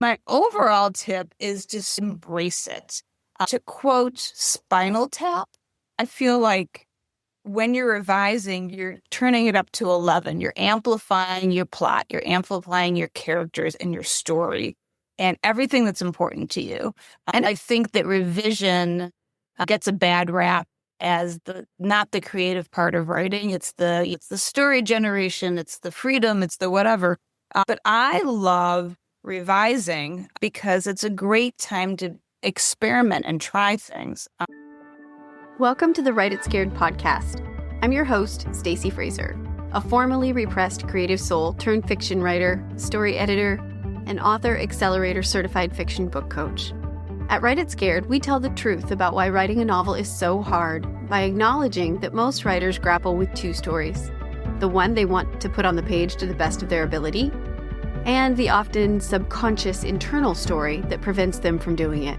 My overall tip is just embrace it. To quote Spinal Tap, I feel like when you're revising, you're turning it up to 11. You're amplifying your plot, you're amplifying your characters and your story and everything that's important to you. And I think that revision gets a bad rap as the not the creative part of writing. It's the story generation, it's the freedom, it's the whatever. But I love revising because it's a great time to experiment and try things. Welcome to the Write It Scared podcast. I'm your host, Stacey Fraser, a formerly repressed creative soul turned fiction writer, story editor, and author accelerator certified fiction book coach. At Write It Scared, we tell the truth about why writing a novel is so hard by acknowledging that most writers grapple with two stories: the one they want to put on the page to the best of their ability, and the often subconscious internal story that prevents them from doing it.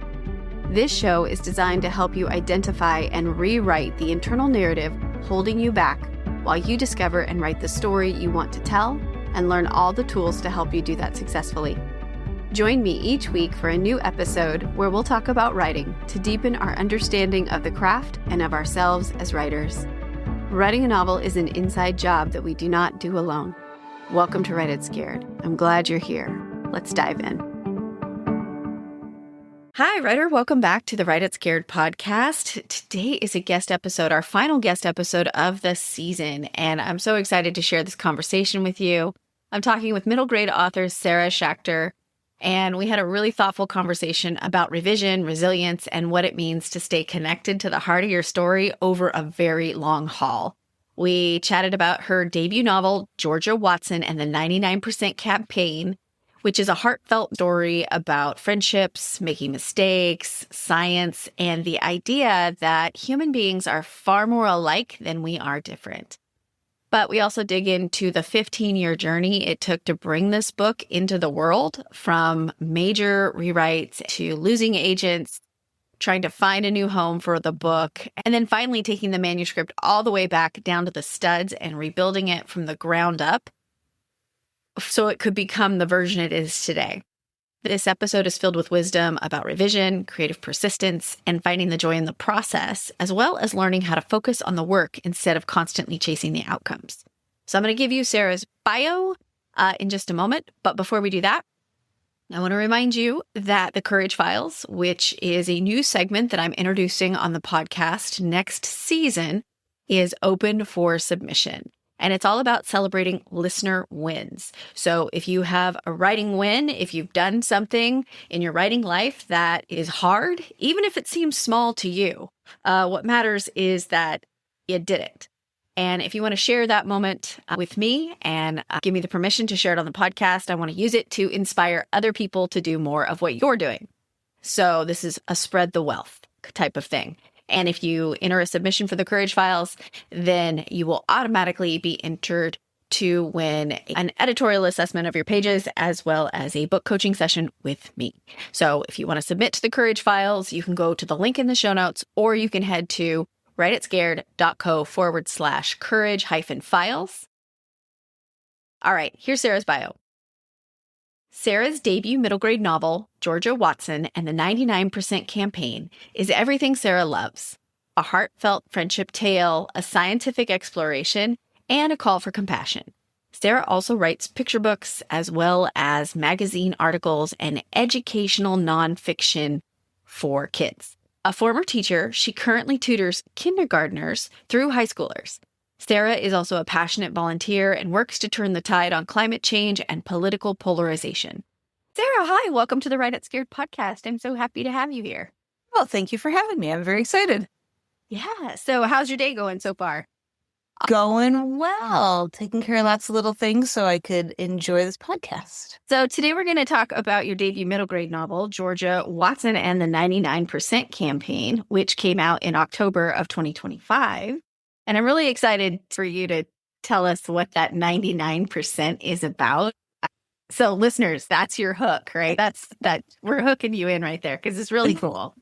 This show is designed to help you identify and rewrite the internal narrative holding you back while you discover and write the story you want to tell and learn all the tools to help you do that successfully. Join me each week for a new episode where we'll talk about writing to deepen our understanding of the craft and of ourselves as writers. Writing a novel is an inside job that we do not do alone. Welcome to Write It Scared. I'm glad you're here. Let's dive in. Hi, writer. Welcome back to the Write It Scared podcast. Today is a guest episode, our final guest episode of the season, and I'm so excited to share this conversation with you. I'm talking with middle grade author Sara Shacter, and we had a really thoughtful conversation about revision, resilience, and what it means to stay connected to the heart of your story over a very long haul. We chatted about her debut novel, Georgia Watson and the 99% Campaign, which is a heartfelt story about friendships, making mistakes, science, and the idea that human beings are far more alike than we are different. But we also dig into the 15-year journey it took to bring this book into the world, from major rewrites to losing agents, trying to find a new home for the book, and then finally taking the manuscript all the way back down to the studs and rebuilding it from the ground up so it could become the version it is today. This episode is filled with wisdom about revision, creative persistence, and finding the joy in the process, as well as learning how to focus on the work instead of constantly chasing the outcomes. So I'm going to give you Sara's bio in just a moment, but before we do that, I want to remind you that the Courage Files, which is a new segment that I'm introducing on the podcast next season, is open for submission. And it's all about celebrating listener wins. So if you have a writing win, if you've done something in your writing life that is hard, even if it seems small to you, what matters is that you did it. And if you want to share that moment with me and give me the permission to share it on the podcast, I want to use it to inspire other people to do more of what you're doing. So this is a spread the wealth type of thing. And if you enter a submission for the Courage Files, then you will automatically be entered to win an editorial assessment of your pages, as well as a book coaching session with me. So if you want to submit to the Courage Files, you can go to the link in the show notes, or you can head to writeitscared.co/courage-files. All right, here's Sara's bio. Sara's debut middle grade novel, Georgia Watson and the 99% Campaign, is everything Sara loves: a heartfelt friendship tale, a scientific exploration, and a call for compassion. Sara also writes picture books as well as magazine articles and educational nonfiction for kids. A former teacher, she currently tutors kindergartners through high schoolers. Sara is also a passionate volunteer and works to turn the tide on climate change and political polarization. Sara, hi. Welcome to the Write It Scared podcast. I'm so happy to have you here. Well, thank you for having me. I'm very excited. Yeah. So how's your day going so far? Going well. Taking care of lots of little things so I could enjoy this podcast. So today we're going to talk about your debut middle grade novel, Georgia Watson and the 99% Campaign, which came out in October of 2025. And I'm really excited for you to tell us what that 99% is about. So listeners, that's your hook, right? We're hooking you in right there because it's really cool.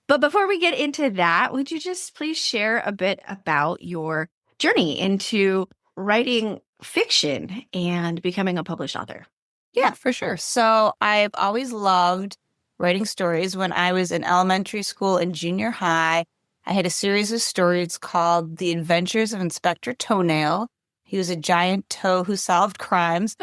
But before we get into that, would you just please share a bit about your journey into writing fiction and becoming a published author? Yeah, for sure. So I've always loved writing stories. When I was in elementary school and junior high, I had a series of stories called The Adventures of Inspector Toenail. He was a giant toe who solved crimes.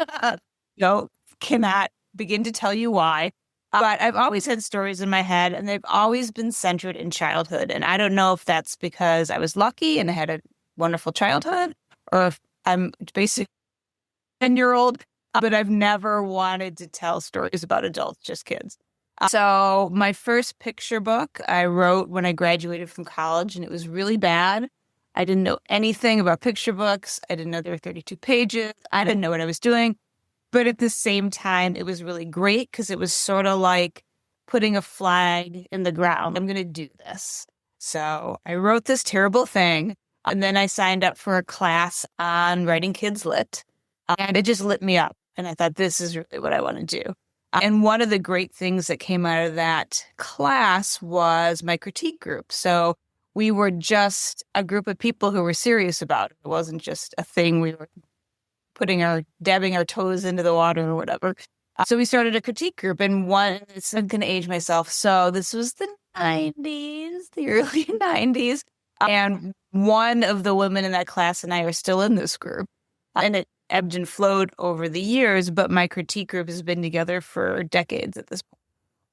No, cannot begin to tell you why. But I've always had stories in my head, and they've always been centered in childhood. And I don't know if that's because I was lucky and I had a wonderful childhood, or if I'm basically 10-year-old, but I've never wanted to tell stories about adults, just kids. So my first picture book I wrote when I graduated from college, and it was really bad. I didn't know anything about picture books. I didn't know there were 32 pages. I didn't know what I was doing. But at the same time, it was really great because it was sort of like putting a flag in the ground. I'm going to do this. So I wrote this terrible thing, and then I signed up for a class on writing kids lit. And it just lit me up. And I thought, this is really what I want to do. And one of the great things that came out of that class was my critique group. So we were just a group of people who were serious about it. It wasn't just a thing we were dabbing our toes into the water or whatever. So we started a critique group, and I'm going to age myself. So this was the 90s, the early 90s. And one of the women in that class and I are still in this group. And it ebbed and flowed over the years, but my critique group has been together for decades at this point.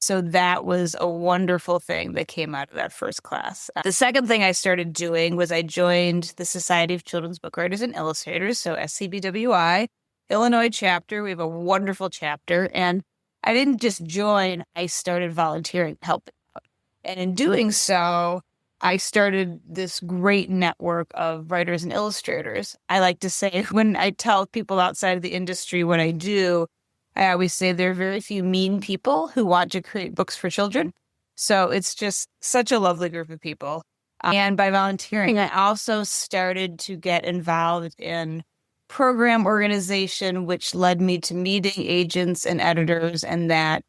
So that was a wonderful thing that came out of that first class. The second thing I started doing was I joined the Society of Children's Book Writers and Illustrators, so SCBWI, Illinois chapter. We have a wonderful chapter. And I didn't just join, I started volunteering, helping out. And in doing so, I started this great network of writers and illustrators. I like to say, when I tell people outside of the industry what I do, I always say there are very few mean people who want to create books for children. So it's just such a lovely group of people. And by volunteering, I also started to get involved in program organization, which led me to meeting agents and editors, and that,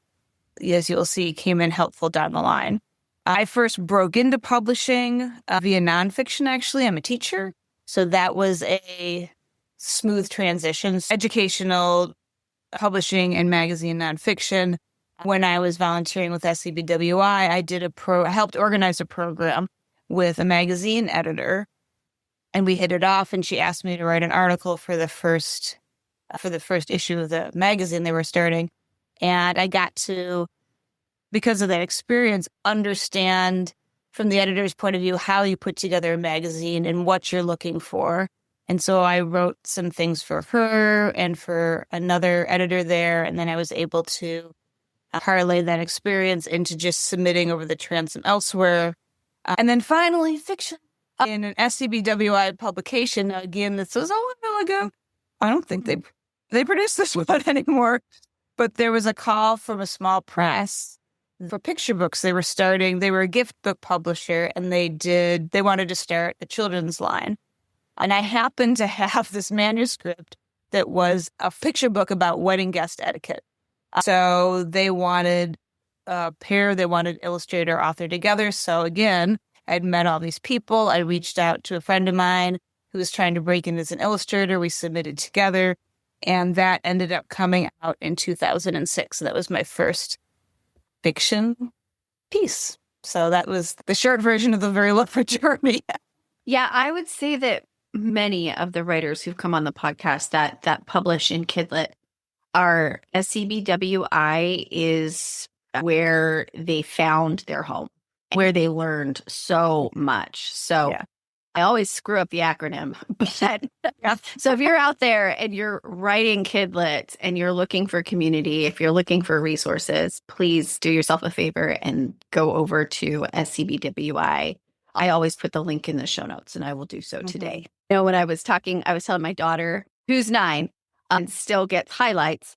as you'll see, came in helpful down the line. I first broke into publishing via nonfiction, actually. I'm a teacher. So that was a smooth transition. Educational publishing and magazine nonfiction. When I was volunteering with SCBWI, I helped organize a program with a magazine editor, and we hit it off, and she asked me to write an article for the first issue of the magazine they were starting. And I got to, because of that experience, understand from the editor's point of view how you put together a magazine and what you're looking for. And so I wrote some things for her and for another editor there. And then I was able to parlay that experience into just submitting over the transom elsewhere. And then finally, fiction in an SCBWI publication. Now, again, this was a while ago. I don't think they produce this one anymore. But there was a call from a small press for picture books. They were a gift book publisher, and they wanted to start a children's line. And I happened to have this manuscript that was a picture book about wedding guest etiquette. So they wanted a pair, they wanted illustrator, author together. So again, I'd met all these people. I reached out to a friend of mine who was trying to break in as an illustrator. We submitted together, and that ended up coming out in 2006. That was my first fiction piece. So that was the short version of the very long journey. Yeah, I would say that many of the writers who've come on the podcast that publish in Kidlit are SCBWI is where they found their home, where they learned so much. So yeah. I always screw up the acronym, but yeah. So if you're out there and you're writing Kidlit and you're looking for community, if you're looking for resources, please do yourself a favor and go over to SCBWI. I always put the link in the show notes, and I will do so today. You know, when I was telling my daughter, who's 9, and still gets highlights,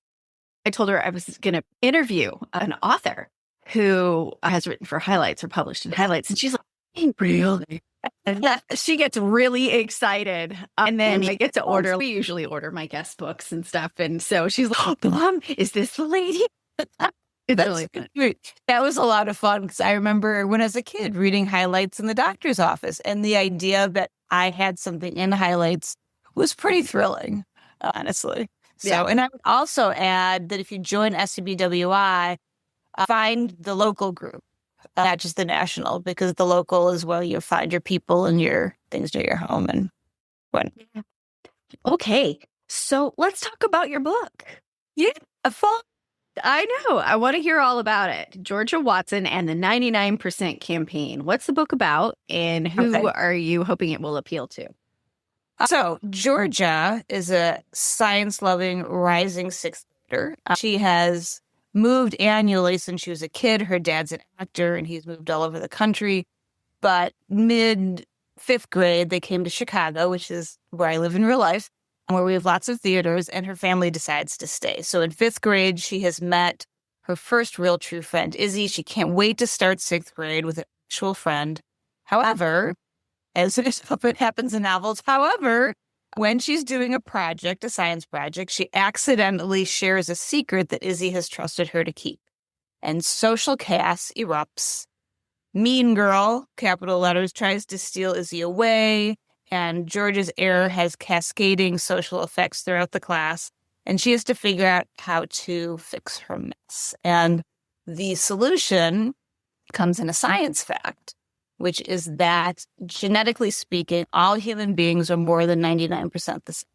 I told her I was going to interview an author who has written for Highlights or published in Highlights. And she's like, really? And she gets really excited. And then I get to order. We usually order my guest books and stuff. And so she's like, Mom, is this the lady? It's really fun. That was a lot of fun, because I remember when I was a kid reading Highlights in the doctor's office, and the idea that I had something in Highlights was pretty thrilling, honestly. So, and I would also add that if you join SCBWI, find the local group, not just the national, because the local is where you find your people and your things near your home and what. Okay. So let's talk about your book. Yeah, a fun. I know. I want to hear all about it. Georgia Watson and the 99% Campaign. What's the book about, and who are you hoping it will appeal to? So Georgia is a science-loving, rising sixth grader. She has moved annually since she was a kid. Her dad's an actor, and he's moved all over the country. But mid-fifth grade, they came to Chicago, which is where I live in real life, where we have lots of theaters, and her family decides to stay. So in fifth grade, she has met her first real true friend, Izzy. She can't wait to start sixth grade with an actual friend. However, as it often happens in novels, when she's doing a project, a science project, she accidentally shares a secret that Izzy has trusted her to keep. And social chaos erupts. Mean girl, capital letters, tries to steal Izzy away. And George's error has cascading social effects throughout the class. And she has to figure out how to fix her mess. And the solution comes in a science fact, which is that genetically speaking, all human beings are more than 99% the same.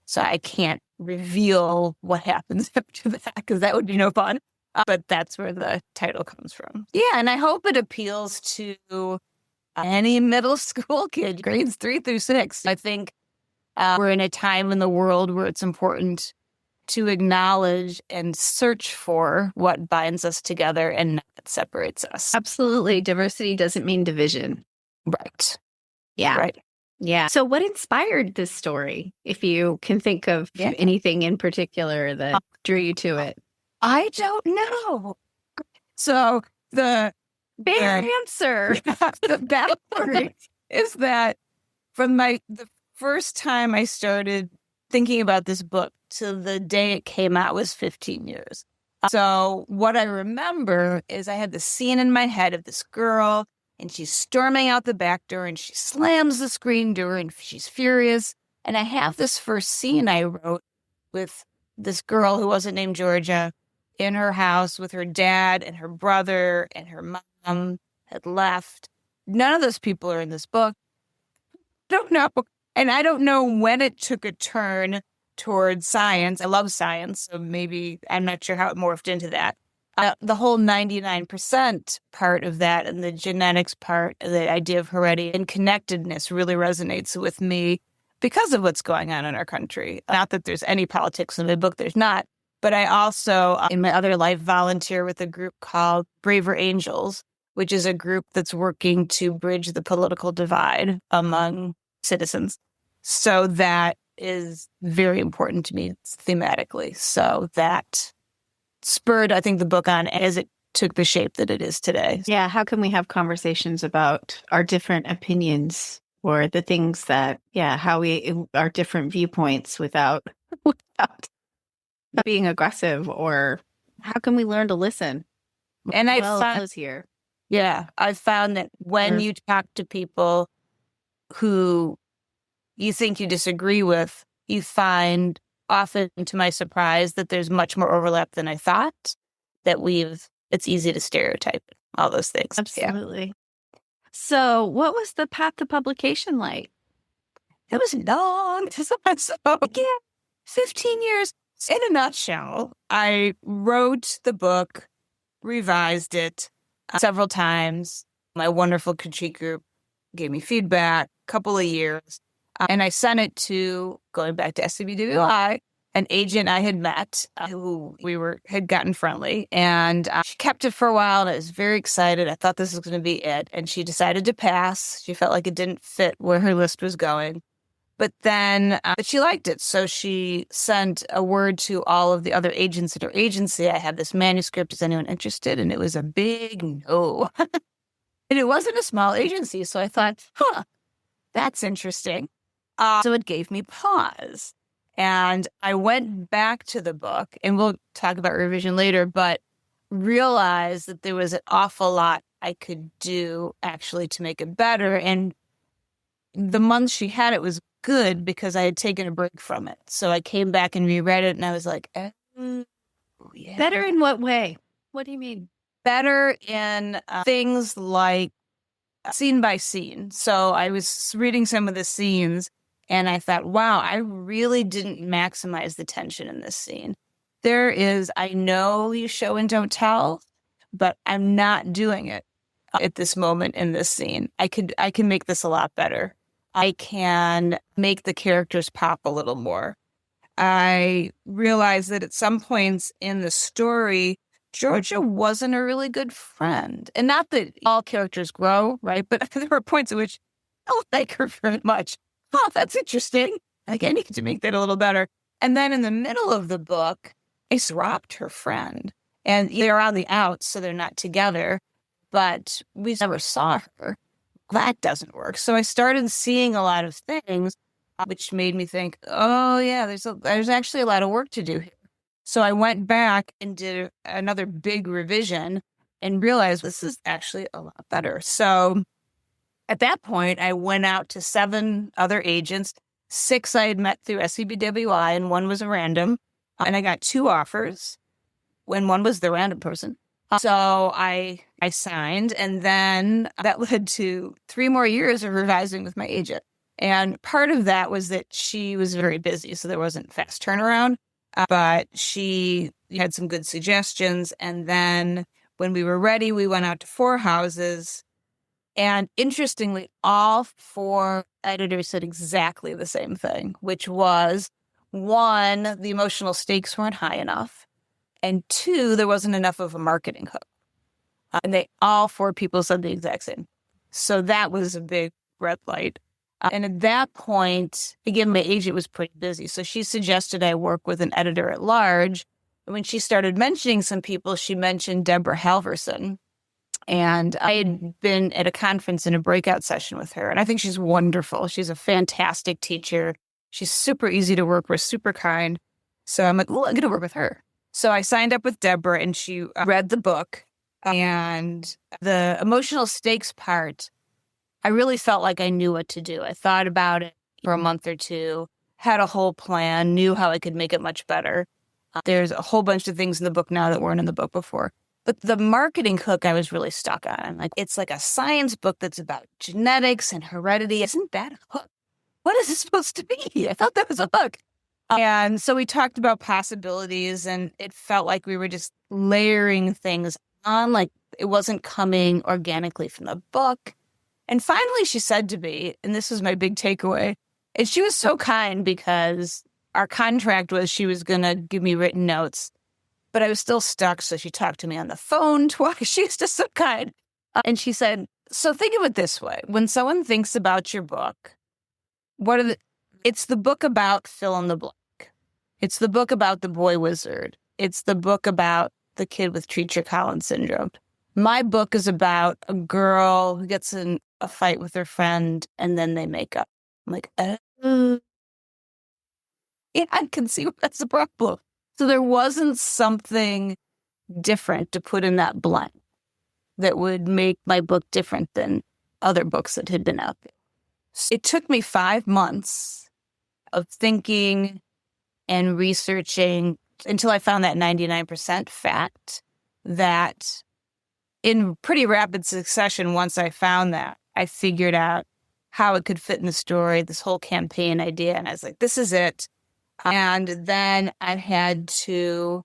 So I can't reveal what happens after that because that would be no fun. But that's where the title comes from. Yeah, and I hope it appeals to any middle school kid, grades 3 through 6. I think we're in a time in the world where it's important to acknowledge and search for what binds us together and not what separates us. Absolutely. Diversity doesn't mean division. Right. Yeah. Right. Yeah. So what inspired this story, if you can think of anything in particular that drew you to it? I don't know. So the answer. The backstory is that from the first time I started thinking about this book to the day it came out was 15 years. So what I remember is I had the scene in my head of this girl and she's storming out the back door and she slams the screen door and she's furious. And I have this first scene I wrote with this girl who wasn't named Georgia in her house with her dad and her brother, and her mom had left. None of those people are in this book. Don't know. And I don't know when it took a turn towards science. I love science, so maybe I'm not sure how it morphed into that. The whole 99% part of that and the genetics part, the idea of heredity and connectedness really resonates with me because of what's going on in our country. Not that there's any politics in the book, there's not. But I also, in my other life, volunteer with a group called Braver Angels, which is a group that's working to bridge the political divide among citizens. So that is very important to me thematically. So that spurred, I think, the book on as it took the shape that it is today. Yeah. How can we have conversations about our different opinions or the things that, how our different viewpoints without being aggressive, or how can we learn to listen? And I found here. Yeah, I've found that when you talk to people who you think you disagree with, you find often, to my surprise, that there's much more overlap than I thought, that it's easy to stereotype all those things. Absolutely. Yeah. So what was the path to publication like? It was long. So 15 years. In a nutshell, I wrote the book, revised it several times. My wonderful critique group gave me feedback, a couple of years. And I sent it to, going back to SCBWI, an agent I had met who had gotten friendly. And she kept it for a while, and I was very excited. I thought this was going to be it. And she decided to pass. She felt like it didn't fit where her list was going. But then she liked it. So she sent a word to all of the other agents at her agency. I have this manuscript. Is anyone interested? And it was a big no. And it wasn't a small agency. So I thought, that's interesting. So it gave me pause. And I went back to the book, and we'll talk about revision later, but realized that there was an awful lot I could do actually to make it better. And the month she had it was good because I had taken a break from it. So I came back and reread it and I was like, yeah. Better in what way? What do you mean? Better in things like scene by scene. So I was reading some of the scenes and I thought, wow, I really didn't maximize the tension in this scene. I know you show and don't tell, but I'm not doing it at this moment in this scene. I can make this a lot better. I can make the characters pop a little more. I realized that at some points in the story, Georgia wasn't a really good friend. And not that all characters grow, right? But there were points at which I don't like her very much. Oh, that's interesting. Like, I need to make that a little better. And then in the middle of the book, I swapped her friend. And they're on the outs, so they're not together. But we never saw her. That doesn't work. So I started seeing a lot of things, which made me think, oh, yeah, there's actually a lot of work to do here. So I went back and did another big revision and realized this is actually a lot better. So at that point, I went out to 7 other agents. 6 I had met through SCBWI, and 1 was a random. And I got 2 offers when 1 was the random person. So I signed, and then that led to 3 more years of revising with my agent. And part of that was that she was very busy, so there wasn't fast turnaround. But she had some good suggestions. And then when we were ready, we went out to 4 houses. And interestingly, all 4 editors said exactly the same thing, which was, 1, the emotional stakes weren't high enough. And 2, there wasn't enough of a marketing hook. And all 4 people said the exact same. So that was a big red light. And at that point, again, my agent was pretty busy. So she suggested I work with an editor at large. And when she started mentioning some people, she mentioned Deborah Halverson. And I had been at a conference in a breakout session with her. And I think she's wonderful. She's a fantastic teacher. She's super easy to work with, super kind. So I'm like, well, I'm going to work with her. So I signed up with Deborah, and she read the book. And the emotional stakes part, I really felt like I knew what to do. I thought about it for a month or 2, had a whole plan, knew how I could make it much better. There's a whole bunch of things in the book now that weren't in the book before. But the marketing hook I was really stuck on. I'm like, it's like a science book that's about genetics and heredity. Isn't that a hook? What is it supposed to be? I thought that was a hook. And so we talked about possibilities, and it felt like we were just layering things on, like it wasn't coming organically from the book. And finally she said to me, and this was my big takeaway, and she was so kind because our contract was she was going to give me written notes, but I was still stuck. So she talked to me on the phone twice. She was just so kind. And she said, so think of it this way. When someone thinks about your book, it's the book about fill in the blank. It's the book about the boy wizard. It's the book about the kid with Treacher-Collins syndrome. My book is about a girl who gets in a fight with her friend and then they make up. I'm like, yeah, I can see that's the problem. So there wasn't something different to put in that blank that would make my book different than other books that had been out there. It took me 5 months of thinking and researching until I found that 99% fact that in pretty rapid succession, once I found that, I figured out how it could fit in the story, this whole campaign idea. And I was like, this is it. And then I had to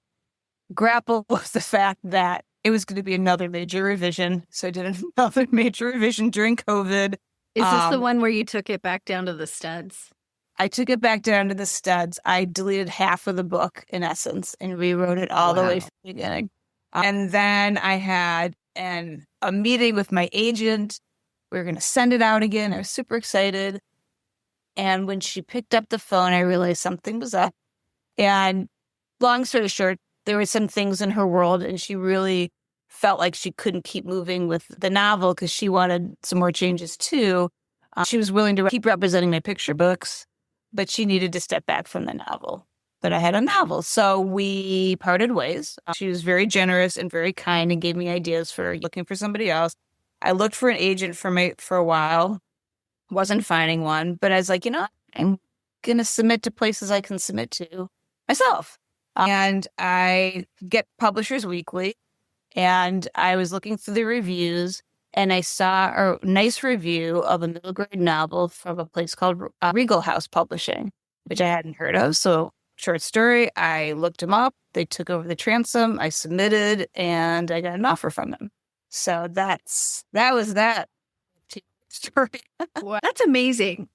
grapple with the fact that it was going to be another major revision. So I did another major revision during COVID. Is this the one where you took it back down to the studs? I took it back down to the studs. I deleted half of the book, in essence, and rewrote it all the way from the beginning. And then I had a meeting with my agent. We were going to send it out again. I was super excited. And when she picked up the phone, I realized something was up. And long story short, there were some things in her world, and she really felt like she couldn't keep moving with the novel because she wanted some more changes too. She was willing to keep representing my picture books, but she needed to step back from the novel. But I had a novel, so we parted ways. She was very generous and very kind and gave me ideas for looking for somebody else. I looked for an agent for a while, wasn't finding one, but I was like, I'm going to submit to places I can submit to myself. And I get Publishers Weekly, and I was looking through the reviews, and I saw a nice review of a middle grade novel from a place called Regal House Publishing, which I hadn't heard of. So, short story, I looked them up. They took over the transom. I submitted, and I got an offer from them. So that was that story. Well, that's amazing.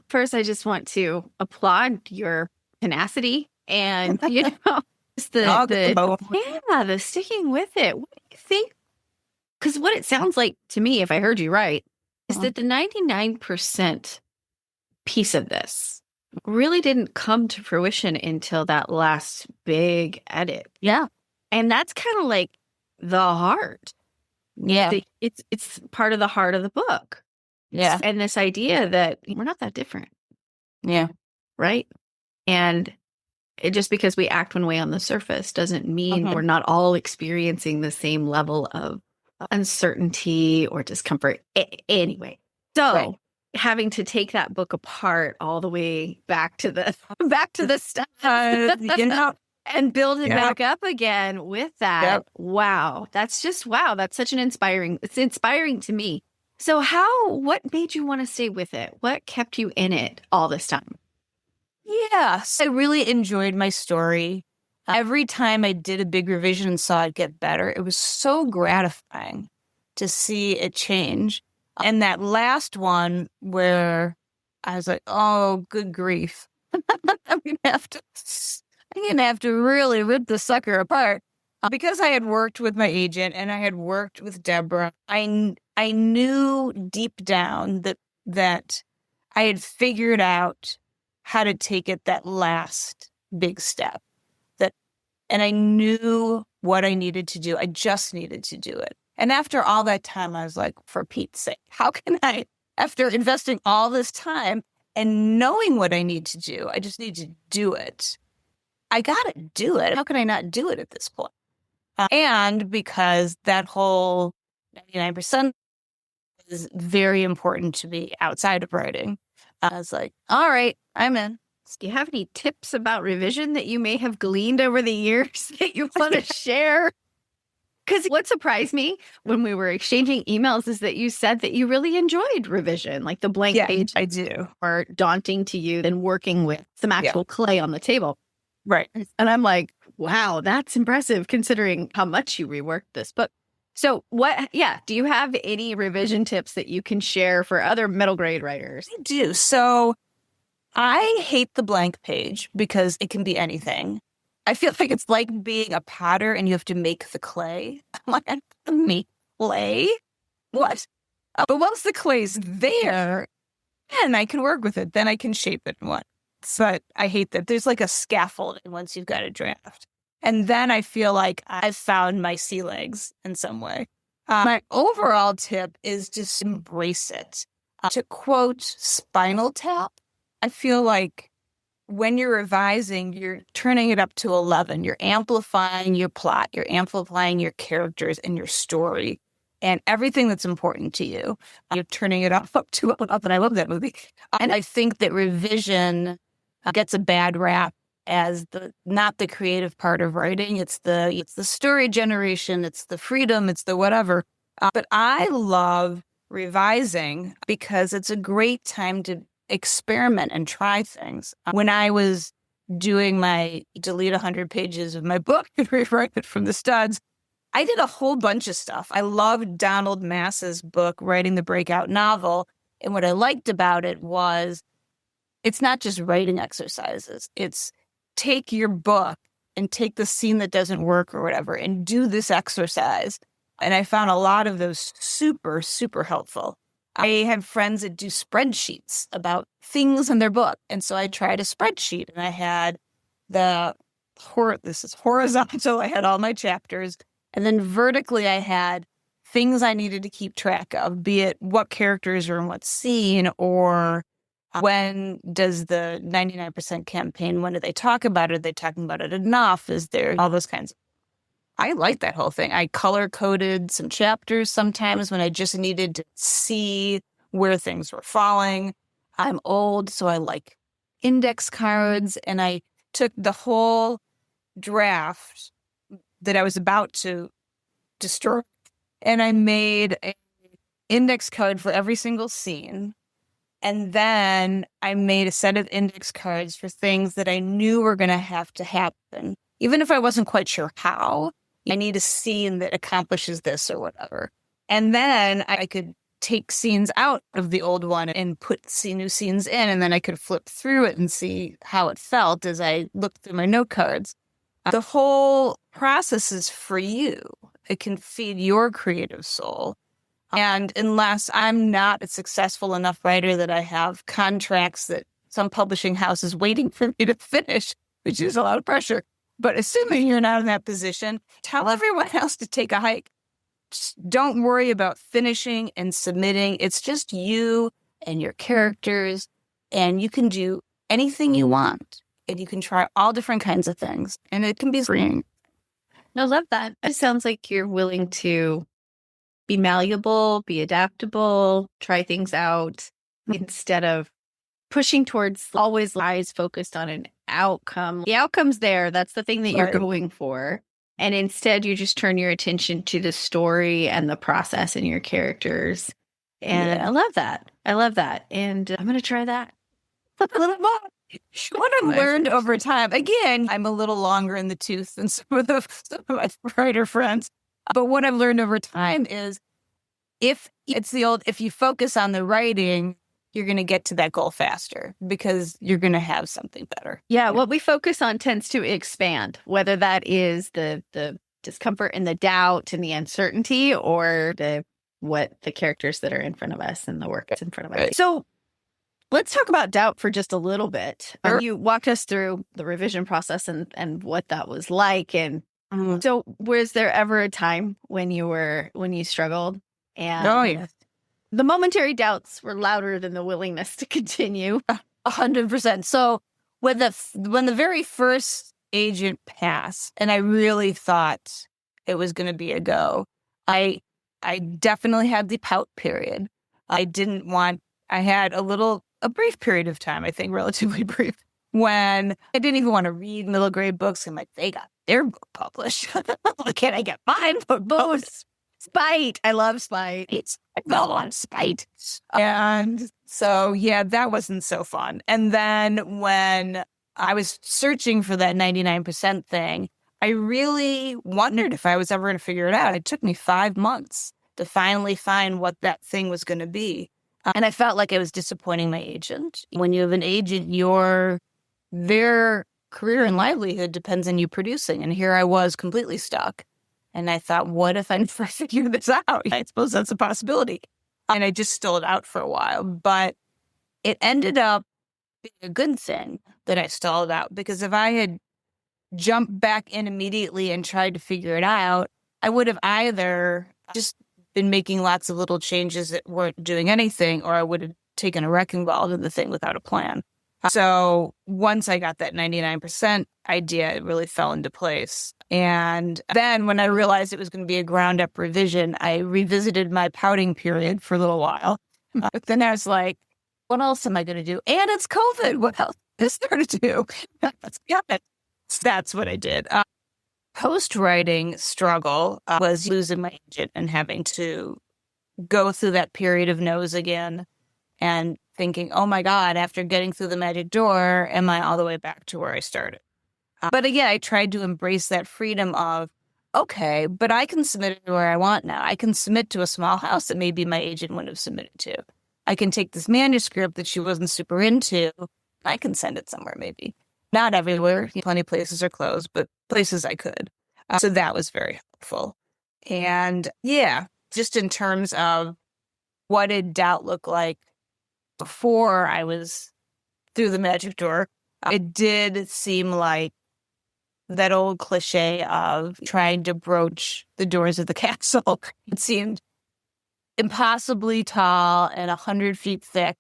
First, I just want to applaud your tenacity and just the sticking with it. What do you think? Because what it sounds like to me, if I heard you right, is that the 99% piece of this really didn't come to fruition until that last big edit. Yeah. And that's kind of like the heart. Yeah. It's part of the heart of the book. Yeah. And this idea that we're not that different. Yeah. Right. And just because we act one way on the surface doesn't mean we're not all experiencing the same level of uncertainty or discomfort anyway. So having to take that book apart all the way back to the stuff and build it back up again with that. Wow. That's such an it's inspiring to me. So what made you want to stay with it? What kept you in it all this time? Yes, I really enjoyed my story. Every time I did a big revision and saw it get better, it was so gratifying to see it change. And that last one where I was like, oh, good grief. I'm gonna have to really rip the sucker apart. Because I had worked with my agent and I had worked with Deborah, I knew deep down that I had figured out how to take it that last big step. And I knew what I needed to do. I just needed to do it. And after all that time, I was like, for Pete's sake, how can I, after investing all this time and knowing what I need to do, I just need to do it. I got to do it. How can I not do it at this point? And because that whole 99% is very important to me outside of writing, I was like, all right, I'm in. Do you have any tips about revision that you may have gleaned over the years that you want to share? Because what surprised me when we were exchanging emails is that you said that you really enjoyed revision, like the blank page. I do. More daunting to you than working with some actual clay on the table. Right. And I'm like, wow, that's impressive considering how much you reworked this book. So do you have any revision tips that you can share for other middle grade writers? I do. So I hate the blank page because it can be anything. I feel like it's like being a potter and you have to make the clay. I'm like, I have to make clay? What? But once the clay's there, then I can work with it. Then I can shape it and what. But I hate that. There's like a scaffolding once you've got a draft. And then I feel like I've found my sea legs in some way. My overall tip is just embrace it. To quote Spinal Tap, I feel like when you're revising, you're turning it up to 11. You're amplifying your plot. You're amplifying your characters and your story and everything that's important to you. You're turning it up to 11. And I love that movie. And I think that revision gets a bad rap as not the creative part of writing. It's the story generation. It's the freedom. It's the whatever. But I love revising because it's a great time to experiment and try things. When I was doing my delete 100 pages of my book and rewrite it from the studs, I did a whole bunch of stuff. I loved Donald Mass's book, Writing the Breakout Novel. And what I liked about it was it's not just writing exercises. It's take your book and take the scene that doesn't work or whatever and do this exercise. And I found a lot of those super, super helpful. I have friends that do spreadsheets about things in their book. And so I tried a spreadsheet and I had this is horizontal. I had all my chapters. And then vertically, I had things I needed to keep track of, be it what characters are in what scene or when does the 99% campaign, when do they talk about it? Are they talking about it enough? Is there all those kinds of I like that whole thing. I color-coded some chapters sometimes when I just needed to see where things were falling. I'm old, so I like index cards. And I took the whole draft that I was about to destroy, and I made an index card for every single scene. And then I made a set of index cards for things that I knew were going to have to happen, even if I wasn't quite sure how. I need a scene that accomplishes this or whatever. And then I could take scenes out of the old one and put new scenes in. And then I could flip through it and see how it felt as I looked through my note cards. The whole process is for you. It can feed your creative soul. And unless I'm not a successful enough writer that I have contracts that some publishing house is waiting for me to finish, which is a lot of pressure. But assuming you're not in that position, tell everyone else to take a hike. Just don't worry about finishing and submitting. It's just you and your characters, and you can do anything you want. And you can try all different kinds of things, and it can be freeing. I love that. It sounds like you're willing to be malleable, be adaptable, try things out instead of pushing towards always eyes focused on an outcome. The outcome's there. That's the thing that you're going for. And instead, you just turn your attention to the story and the process and your characters. And I love that. I love that. And I'm going to try that. A little more. What I've learned over time, again, I'm a little longer in the tooth than some of my writer friends. But what I've learned over time is if you focus on the writing, you're going to get to that goal faster because you're going to have something better. Yeah, what we focus on tends to expand, whether that is the discomfort and the doubt and the uncertainty or what the characters that are in front of us and the work that's in front of us. Right. So let's talk about doubt for just a little bit. Sure. You walked us through the revision process and what that was like. And so was there ever a time when you struggled? And oh, yes. The momentary doubts were louder than the willingness to continue. 100%. So when the very first agent passed, and I really thought it was going to be a go, I definitely had the pout period. I had a brief period of time, I think relatively brief, when I didn't even want to read middle grade books. I'm like, they got their book published. Why can't I get mine published? Spite. I love spite. I felt on spite. And so, yeah, that wasn't so fun. And then when I was searching for that 99% thing, I really wondered if I was ever going to figure it out. It took me 5 months to finally find what that thing was going to be. And I felt like I was disappointing my agent. When you have an agent, their career and livelihood depends on you producing. And here I was completely stuck. And I thought, what if I never figure this out? I suppose that's a possibility. And I just stalled out for a while. But it ended up being a good thing that I stalled out, because if I had jumped back in immediately and tried to figure it out, I would have either just been making lots of little changes that weren't doing anything, or I would have taken a wrecking ball to the thing without a plan. So once I got that 99% idea, it really fell into place. And then when I realized it was going to be a ground up revision, I revisited my pouting period for a little while. But then I was like, what else am I going to do? And it's COVID. What else is there to do? Let's get it. So that's what I did. Post-writing struggle was losing my agent and having to go through that period of no's again and thinking, oh my God, after getting through the magic door, am I all the way back to where I started? But again, I tried to embrace that freedom of, okay, but I can submit it to where I want now. I can submit to a small house that maybe my agent wouldn't have submitted to. I can take this manuscript that she wasn't super into. I can send it somewhere maybe. Not everywhere. Plenty of places are closed, but places I could. So that was very helpful. And yeah, just in terms of what did doubt look like before I was through the magic door, it did seem like that old cliche of trying to broach the doors of the castle. It seemed impossibly tall and 100 feet thick.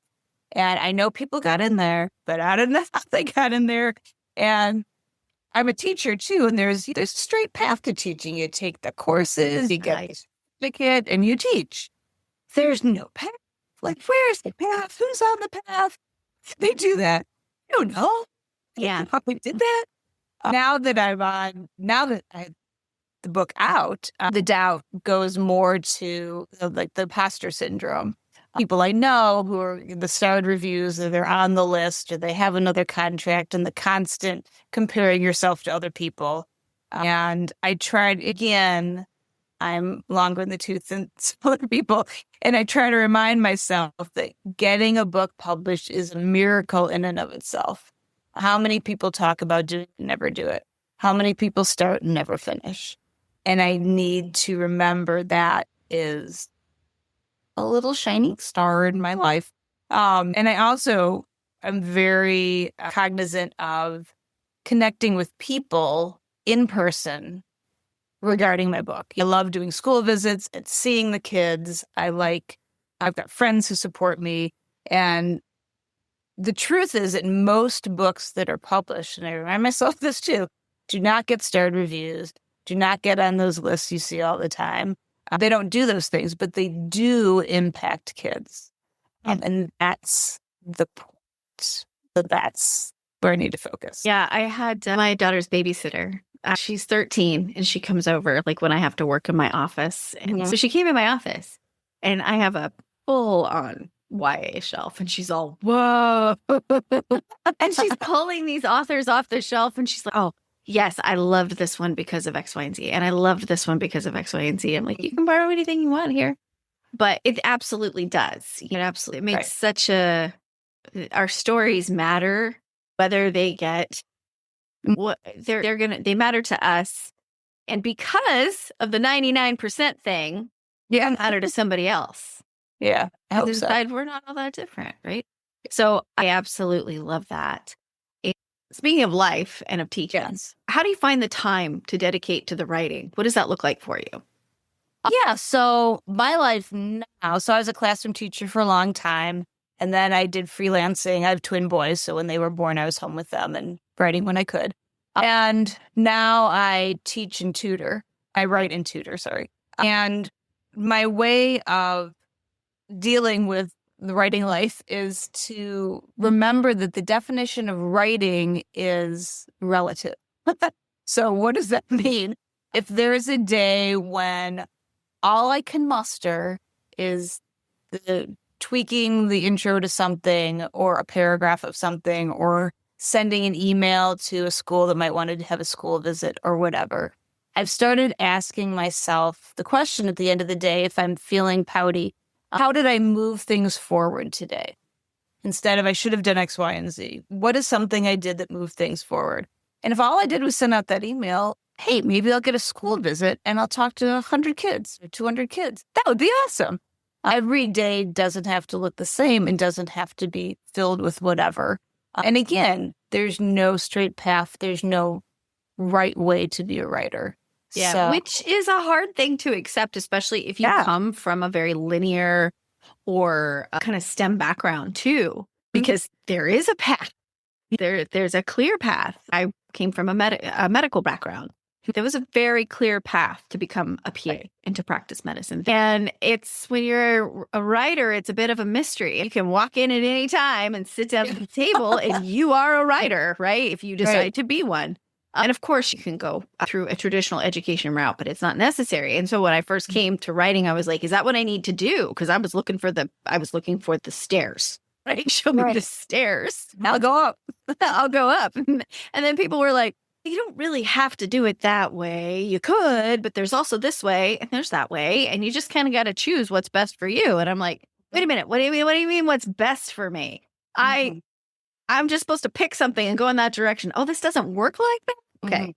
And I know people got in there, but I don't know how they got in there. And I'm a teacher too, and there's a straight path to teaching. You take the courses, you get a certificate, and you teach. There's no path. Like, where's the path? Who's on the path? They do that. I don't know. Yeah. We did that. Now that I have the book out, the doubt goes more to like the imposter syndrome. People I know who are the starred reviews, or they're on the list, or they have another contract, and the constant comparing yourself to other people. And I tried again. I'm longer in the tooth than some other people. And I try to remind myself that getting a book published is a miracle in and of itself. How many people talk about doing it and never do it? How many people start and never finish? And I need to remember that is a little shining star in my life. And I also am very cognizant of connecting with people in person regarding my book. I love doing school visits and seeing the kids. I've got friends who support me. And the truth is that most books that are published, and I remind myself this too, do not get starred reviews, do not get on those lists you see all the time. They don't do those things, but they do impact kids. And that's the point. So that's where I need to focus. Yeah, I had my daughter's babysitter. She's 13 and she comes over like when I have to work in my office. And so she came in my office and I have a full on YA shelf and she's all, whoa. And she's pulling these authors off the shelf and she's like, oh, yes, I loved this one because of X, Y, and Z. And I loved this one because of X, Y, and Z. I'm like, you can borrow anything you want here. But it absolutely does. It makes our stories matter, whether they get what they matter to us. And because of the 99% thing, matter to somebody else. Yeah. I hope so. We're not all that different, right? So I absolutely love that. Speaking of life and of teaching, how do you find the time to dedicate to the writing? What does that look like for you? Yeah, so my life now, so I was a classroom teacher for a long time, and then I did freelancing. I have twin boys, so when they were born, I was home with them and writing when I could. And now I teach and tutor. I write and tutor, sorry. And my way of dealing with the writing life is to remember that the definition of writing is relative. So what does that mean? If there's a day when all I can muster is tweaking the intro to something or a paragraph of something or sending an email to a school that might want to have a school visit or whatever, I've started asking myself the question at the end of the day, if I'm feeling pouty, how did I move things forward today? Instead of I should have done X, Y, and Z. What is something I did that moved things forward? And if all I did was send out that email, hey, maybe I'll get a school visit and I'll talk to 100 kids or 200 kids. That would be awesome. Every day doesn't have to look the same and doesn't have to be filled with whatever. And again, there's no straight path. There's no right way to be a writer. Yeah, So, which is a hard thing to accept, especially if you come from a very linear or a kind of STEM background too, because there is a path. There's a clear path. I came from a medical background. There was a very clear path to become a PA and to practice medicine. And it's when you're a writer, it's a bit of a mystery. You can walk in at any time and sit down at the table and you are a writer, right? If you decide to be one. And of course, you can go through a traditional education route, but it's not necessary. And so when I first came to writing, I was like, is that what I need to do? Because I was looking for the stairs. Right? Show me the stairs. I'll go up. I'll go up. And then people were like, you don't really have to do it that way. You could, but there's also this way and there's that way. And you just kind of got to choose what's best for you. And I'm like, wait a minute. What do you mean? What do you mean what's best for me? I'm just supposed to pick something and go in that direction. Oh, this doesn't work like that? Okay.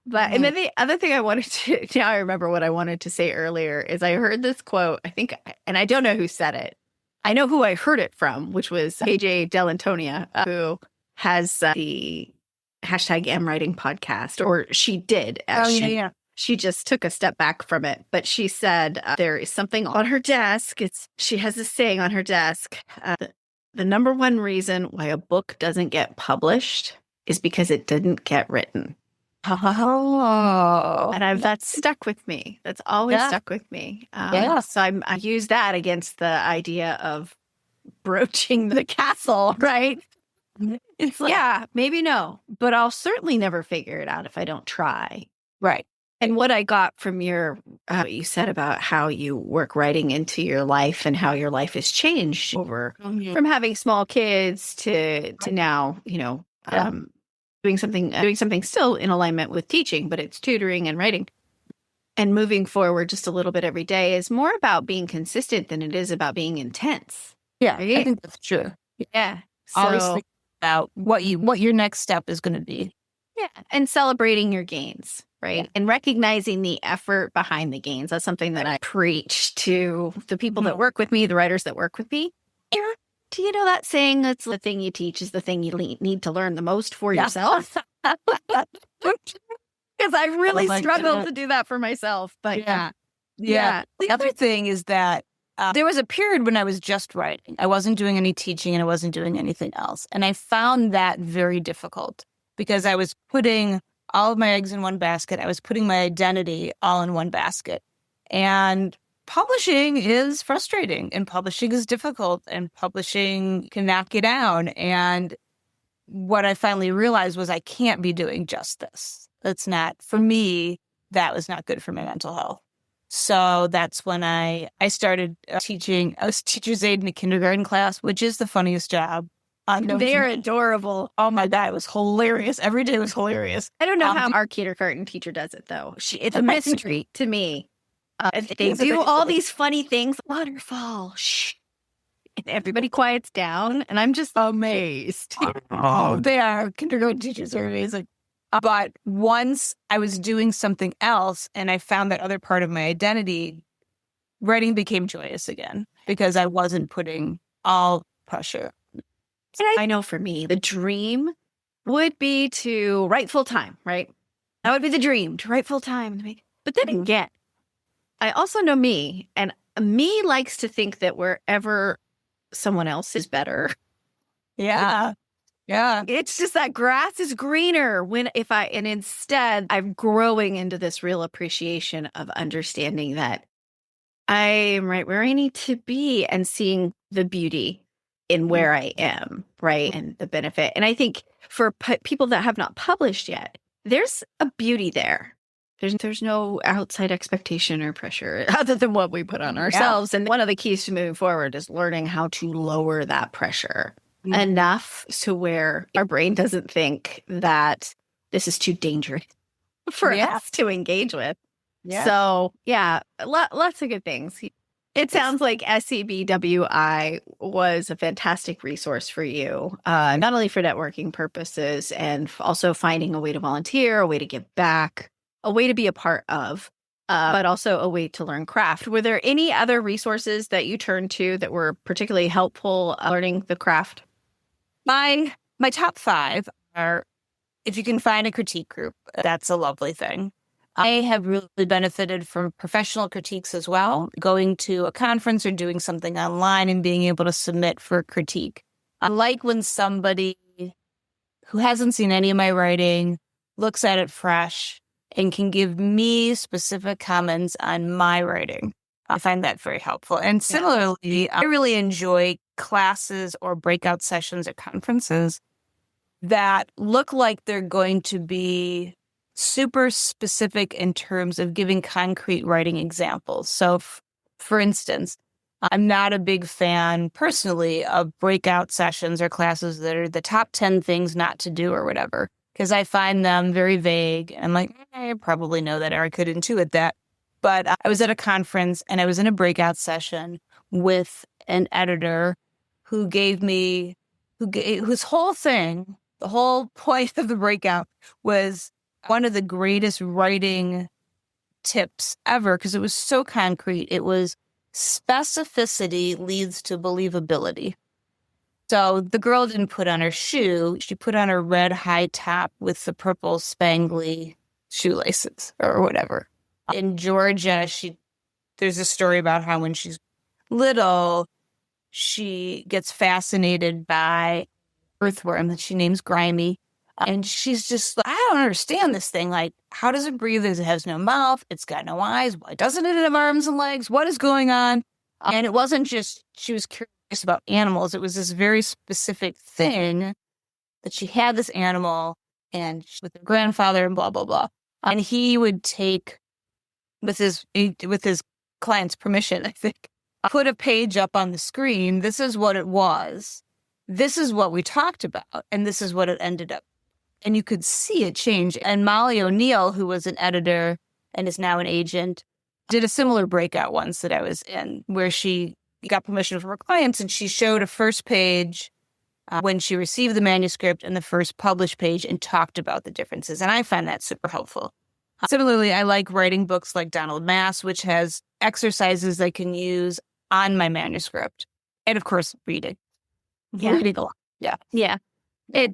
But and then the other thing I wanted to, now I remember what I wanted to say earlier is I heard this quote, I think, and I don't know who said it. I know who I heard it from, which was AJ Delantonia, who has the #AmWriting podcast, or she did. She just took a step back from it. But she said there is something on her desk. She has this saying on her desk. The number one reason why a book doesn't get published is because it didn't get written. Oh. And that's stuck with me. That's always stuck with me. So I use that against the idea of broaching the castle, right? It's like, yeah, maybe no, but I'll certainly never figure it out if I don't try. Right. And what I got from your, what you said about how you work writing into your life and how your life has changed over from having small kids to now, doing something still in alignment with teaching, but it's tutoring and writing and moving forward just a little bit every day is more about being consistent than it is about being intense. Yeah, right? I think that's true. Yeah. Always So, think about what your next step is going to be. yeah. And celebrating your gains, right? Yeah. And recognizing the effort behind the gains. That's something that I preach to the people that work with me, the writers that work with me. Do you know that saying that's the thing you teach is the thing you need to learn the most for yourself? Because I really struggled to do that for myself. But yeah. The other thing is that there was a period when I was just writing. I wasn't doing any teaching and I wasn't doing anything else. And I found that very difficult because I was putting all of my eggs in one basket. I was putting my identity all in one basket. And publishing is frustrating and publishing is difficult and publishing can knock you down. And what I finally realized was I can't be doing just this. That's not, for me, that was not good for my mental health. So that's when I started teaching. I was teacher's aide in a kindergarten class, which is the funniest job. They're adorable. Oh my God, it was hilarious. Every day was hilarious. I don't know how our kindergarten teacher does it, though. It's a mystery to me. They do all these funny things. Waterfall. Shh. And everybody quiets down. And I'm just amazed. Oh, they are. Kindergarten teachers are amazing. But once I was doing something else and I found that other part of my identity, writing became joyous again because I wasn't putting all pressure. And I know for me, the dream would be to write full time, right? That would be the dream, to write full time. But then again, I also know me, and me likes to think that wherever someone else is better. Yeah. Yeah. It's just that grass is greener and instead I'm growing into this real appreciation of understanding that I am right where I need to be and seeing the beauty in where I am, right? And the benefit. And I think for people that have not published yet, there's a beauty there. There's no outside expectation or pressure other than what we put on ourselves. And one of the keys to moving forward is learning how to lower that pressure enough to where our brain doesn't think that this is too dangerous for us to engage with. Yeah. So, lots of good things. It sounds like SEBWI was a fantastic resource for you, not only for networking purposes and also finding a way to volunteer, a way to give back, a way to be a part of, but also a way to learn craft. Were there any other resources that you turned to that were particularly helpful learning the craft? My top 5 are, if you can find a critique group, that's a lovely thing. I have really benefited from professional critiques as well, going to a conference or doing something online and being able to submit for critique. I like when somebody who hasn't seen any of my writing looks at it fresh and can give me specific comments on my writing. I find that very helpful. And similarly, I really enjoy classes or breakout sessions at conferences that look like they're going to be super specific in terms of giving concrete writing examples. So, for instance, I'm not a big fan personally of breakout sessions or classes that are the top 10 things not to do or whatever, because I find them very vague. I'm like, I probably know that or I could intuit that. But I was at a conference and I was in a breakout session with an editor who gave me, whose whole thing, the whole point of the breakout was one of the greatest writing tips ever because it was so concrete. It was specificity leads to believability. So the girl didn't put on her shoe. She put on her red high top with the purple spangly shoelaces or whatever. In Georgia, there's a story about how when she's little, she gets fascinated by earthworm that she names Grimy. And she's just like, I don't understand this thing. Like, how does it breathe? It has no mouth. It's got no eyes. Why doesn't it have arms and legs? What is going on? And it wasn't just, she was curious just about animals. It was this very specific thing that she had this animal and with her grandfather and blah, blah, blah. And he would take, with his client's permission, I think, put a page up on the screen. This is what it was. This is what we talked about. And this is what it ended up. And you could see it change. And Molly O'Neill, who was an editor and is now an agent, did a similar breakout once that I was in, where she got permission from her clients and she showed a first page when she received the manuscript and the first published page and talked about the differences. And I find that super helpful. Similarly, I like writing books like Donald Mass, which has exercises I can use on my manuscript. And of course, reading. Yeah. Reading a lot. Yeah. Yeah.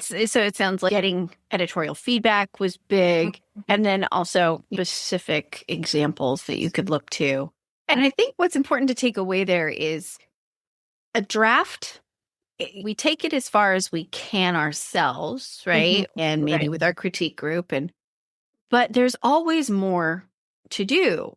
So it sounds like getting editorial feedback was big, and then also specific examples that you could look to. And I think what's important to take away there is a draft. We take it as far as we can ourselves, right? And maybe with our critique group, but there's always more to do,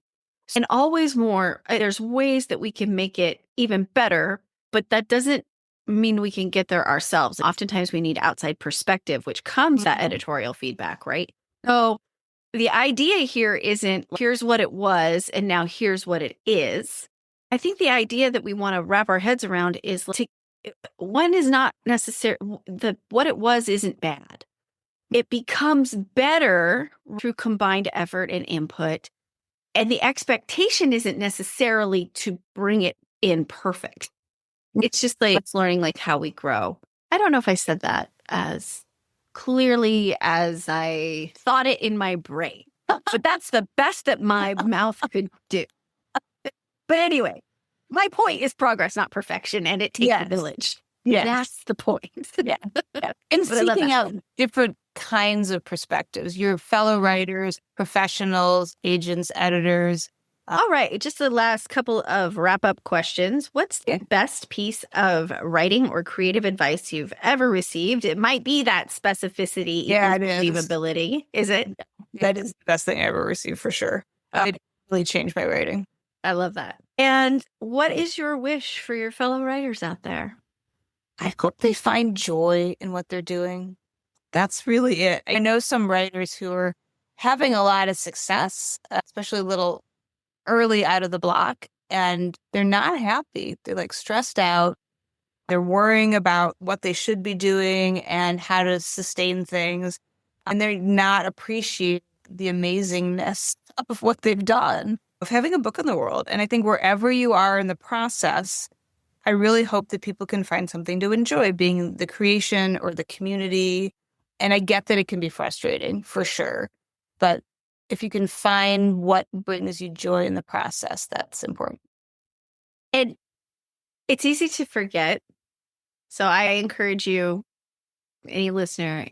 and always more. There's ways that we can make it even better, but that doesn't mean we can get there ourselves. Oftentimes we need outside perspective, which comes that editorial feedback, right? So the idea here isn't here's what it was and now here's what it is. I think the idea that we want to wrap our heads around is one is not necessary. What it was isn't bad. It becomes better through combined effort and input. And the expectation isn't necessarily to bring it in perfect. It's just like it's learning like how we grow. I don't know if I said that as clearly as I thought it in my brain, but that's the best that my mouth could do. But anyway, my point is progress, not perfection, and it takes a village. Yeah, that's the point. Yeah. And seeking out different kinds of perspectives, your fellow writers, professionals, agents, editors. All right, just the last couple of wrap-up questions. What's the best piece of writing or creative advice you've ever received? It might be that specificity, believability. Is it? That is the best thing I ever received, for sure. It really changed my writing. I love that. And what is your wish for your fellow writers out there? I hope they find joy in what they're doing. That's really it. I know some writers who are having a lot of success, especially a little early out of the block, and they're not happy. They're like stressed out. They're worrying about what they should be doing and how to sustain things. And they're not appreciating the amazingness of what they've done, of having a book in the world. And I think wherever you are in the process, I really hope that people can find something to enjoy, being the creation or the community. And I get that it can be frustrating, for sure. But if you can find what brings you joy in the process, that's important. And it's easy to forget. So I encourage you, any listener,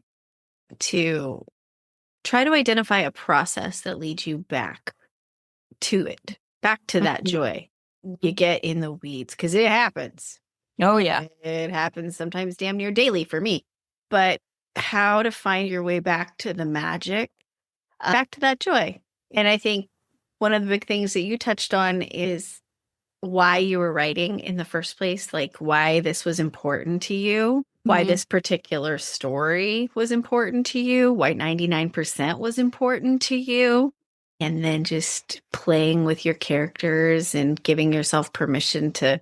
to try to identify a process that leads you back to it, back to that joy. You get in the weeds because it happens. Oh, yeah. It happens sometimes damn near daily for me. But how to find your way back to the magic, back to that joy. And I think one of the big things that you touched on is why you were writing in the first place, like why this was important to you, why this particular story was important to you, why 99% was important to you. And then just playing with your characters and giving yourself permission to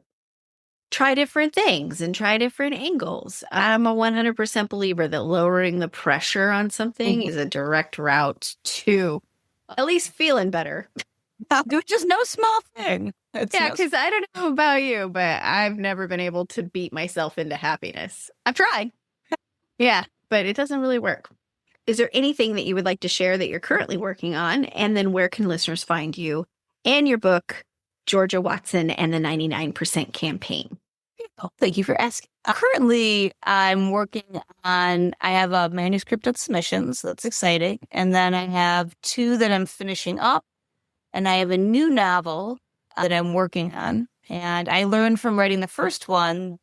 try different things and try different angles. I'm a 100% believer that lowering the pressure on something is a direct route to at least feeling better. Which is no small thing. Because I don't know about you, but I've never been able to beat myself into happiness. I've tried. But it doesn't really work. Is there anything that you would like to share that you're currently working on? And then where can listeners find you and your book, Georgia Watson and the 99% Campaign? Oh, thank you for asking. Currently, I'm working on, I have a manuscript of submissions. So that's exciting. And then I have 2 that I'm finishing up. And I have a new novel that I'm working on. And I learned from writing the first one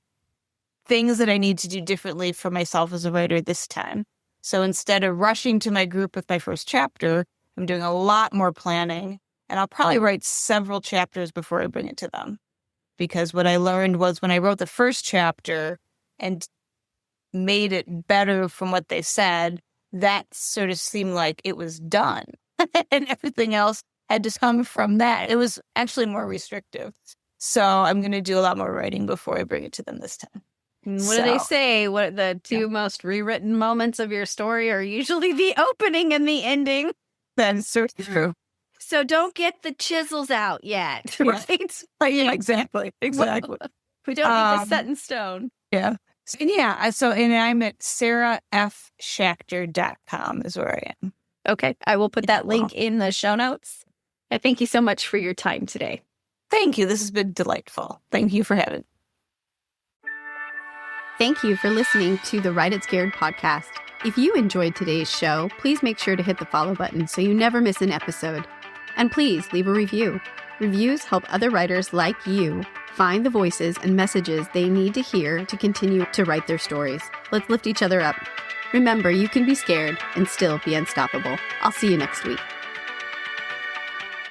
things that I need to do differently for myself as a writer this time. So instead of rushing to my group with my first chapter, I'm doing a lot more planning. And I'll probably write several chapters before I bring it to them. because what I learned was when I wrote the first chapter and made it better from what they said, that sort of seemed like it was done. And everything else had to come from that. It was actually more restrictive. So I'm going to do a lot more writing before I bring it to them this time. What do they say? What the two most rewritten moments of your story are usually the opening and the ending. That is so true. So don't get the chisels out yet, right? Yeah, exactly. Exactly. We don't need this set in stone. Yeah. And I'm at sarafshacter.com is where I am. Okay. I will put that link in the show notes. I thank you so much for your time today. Thank you. This has been delightful. Thank you for having me. Thank you for listening to the Write It Scared podcast. If you enjoyed today's show, please make sure to hit the follow button so you never miss an episode. And please leave a review. Reviews help other writers like you find the voices and messages they need to hear to continue to write their stories. Let's lift each other up. Remember, you can be scared and still be unstoppable. I'll see you next week.